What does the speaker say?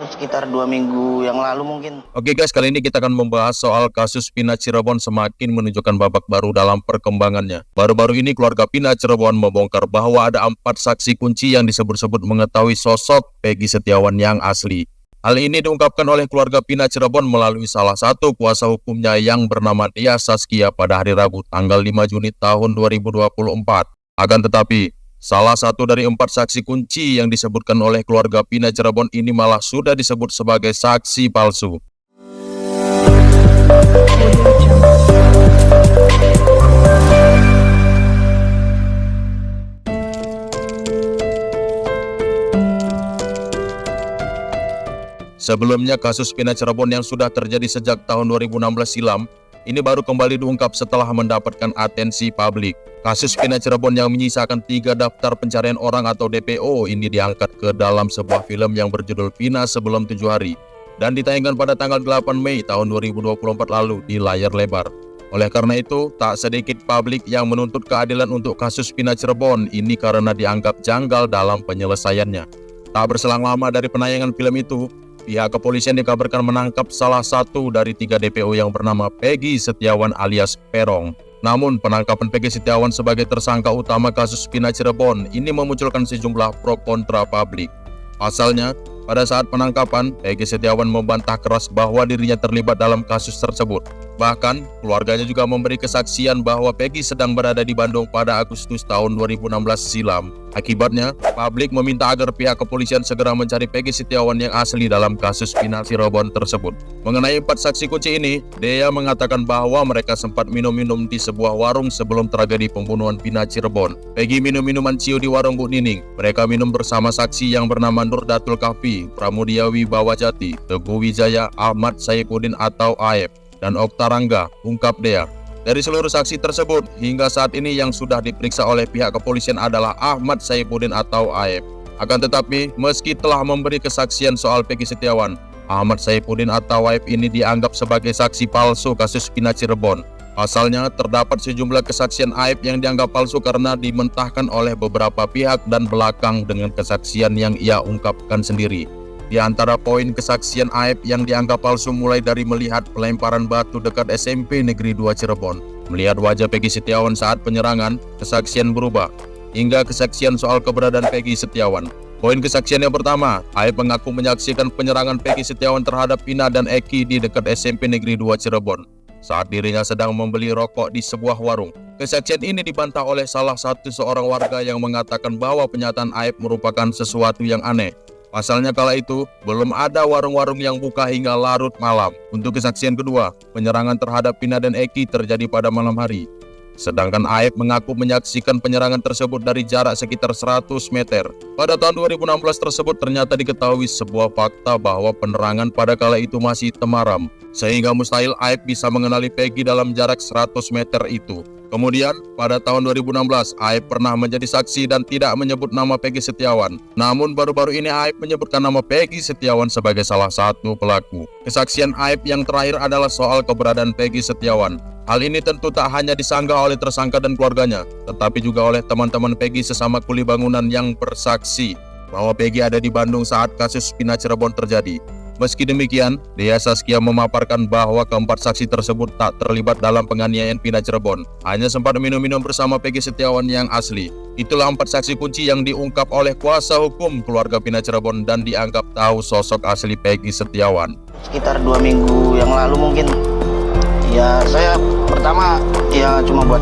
Sekitar 2 minggu yang lalu mungkin. Oke guys, kali ini kita akan membahas soal kasus Pina Cirebon semakin menunjukkan babak baru dalam perkembangannya. Baru-baru ini keluarga Pina Cirebon membongkar bahwa ada 4 saksi kunci yang disebut-sebut mengetahui sosok Peggy Setiawan yang asli. Hal ini diungkapkan oleh keluarga Pina Cirebon melalui salah satu kuasa hukumnya yang bernama Dea Saskia pada hari Rabu tanggal 5 Juni tahun 2024. Akan tetapi, salah satu dari 4 saksi kunci yang disebutkan oleh keluarga Pina Cirebon ini malah sudah disebut sebagai saksi palsu. Sebelumnya kasus Pina Cirebon yang sudah terjadi sejak tahun 2016 silam, ini baru kembali diungkap setelah mendapatkan atensi publik. Kasus Pina Cirebon yang menyisakan 3 daftar pencarian orang atau DPO ini diangkat ke dalam sebuah film yang berjudul Pina Sebelum 7 Hari dan ditayangkan pada tanggal 8 Mei tahun 2024 lalu di layar lebar. Oleh karena itu, tak sedikit publik yang menuntut keadilan untuk kasus Pina Cirebon ini karena dianggap janggal dalam penyelesaiannya. Tak berselang lama dari penayangan film itu, pihak kepolisian dikabarkan menangkap salah satu dari 3 DPO yang bernama Peggy Setiawan alias Perong. Namun, penangkapan Peggy Setiawan sebagai tersangka utama kasus Pina Cirebon ini memunculkan sejumlah pro kontra publik. Pasalnya, pada saat penangkapan, Peggy Setiawan membantah keras bahwa dirinya terlibat dalam kasus tersebut. Bahkan, keluarganya juga memberi kesaksian bahwa Peggy sedang berada di Bandung pada Agustus tahun 2016 silam. Akibatnya, publik meminta agar pihak kepolisian segera mencari Peggy Setiawan yang asli dalam kasus Pina Cirebon tersebut. Mengenai 4 saksi kunci ini, Dea mengatakan bahwa mereka sempat minum-minum di sebuah warung sebelum tragedi pembunuhan Pina Cirebon. Peggy minum minuman ciu di warung Bu Nining. Mereka minum bersama saksi yang bernama Nurdatul Kahfi, Pramudia Wibawa Jati, Teguh Wijaya, Ahmad Saifuddin atau Aep, dan Okta Rangga, ungkap Dea. Dari seluruh saksi tersebut, hingga saat ini yang sudah diperiksa oleh pihak kepolisian adalah Ahmad Saifuddin atau Aep. Akan tetapi, meski telah memberi kesaksian soal Peggy Setiawan, Ahmad Saifuddin atau Aep ini dianggap sebagai saksi palsu kasus Pina Cirebon. Pasalnya, terdapat sejumlah kesaksian Aep yang dianggap palsu karena dimentahkan oleh beberapa pihak dan belakang dengan kesaksian yang ia ungkapkan sendiri. Di antara poin kesaksian Aep yang dianggap palsu mulai dari melihat pelemparan batu dekat SMP Negeri 2 Cirebon, melihat wajah Peggy Setiawan saat penyerangan, kesaksian berubah, hingga kesaksian soal keberadaan Peggy Setiawan. Poin kesaksian yang pertama, Aep mengaku menyaksikan penyerangan Peggy Setiawan terhadap Pina dan Eki di dekat SMP Negeri 2 Cirebon saat dirinya sedang membeli rokok di sebuah warung. Kesaksian ini dibantah oleh salah satu seorang warga yang mengatakan bahwa pernyataan Aep merupakan sesuatu yang aneh. Pasalnya kala itu, belum ada warung-warung yang buka hingga larut malam. Untuk kesaksian kedua, penyerangan terhadap Pina dan Eki terjadi pada malam hari. Sedangkan Aep mengaku menyaksikan penyerangan tersebut dari jarak sekitar 100 meter. Pada tahun 2016 tersebut ternyata diketahui sebuah fakta bahwa penerangan pada kala itu masih temaram, sehingga mustahil Aep bisa mengenali Peggy dalam jarak 100 meter itu. Kemudian, pada tahun 2016, Aep pernah menjadi saksi dan tidak menyebut nama Peggy Setiawan. Namun baru-baru ini Aep menyebutkan nama Peggy Setiawan sebagai salah satu pelaku. Kesaksian Aep yang terakhir adalah soal keberadaan Peggy Setiawan. Hal ini tentu tak hanya disanggah oleh tersangka dan keluarganya, tetapi juga oleh teman-teman Peggy sesama kuli bangunan yang bersaksi bahwa Peggy ada di Bandung saat kasus Pina Cirebon terjadi. Meski demikian, Dea Saskia memaparkan bahwa keempat saksi tersebut tak terlibat dalam penganiayaan Pina Cirebon, hanya sempat minum-minum bersama Peggy Setiawan yang asli. Itulah 4 saksi kunci yang diungkap oleh kuasa hukum keluarga Pina Cirebon dan dianggap tahu sosok asli Peggy Setiawan. Sekitar 2 minggu yang lalu mungkin. Ya saya pertama ya cuma buat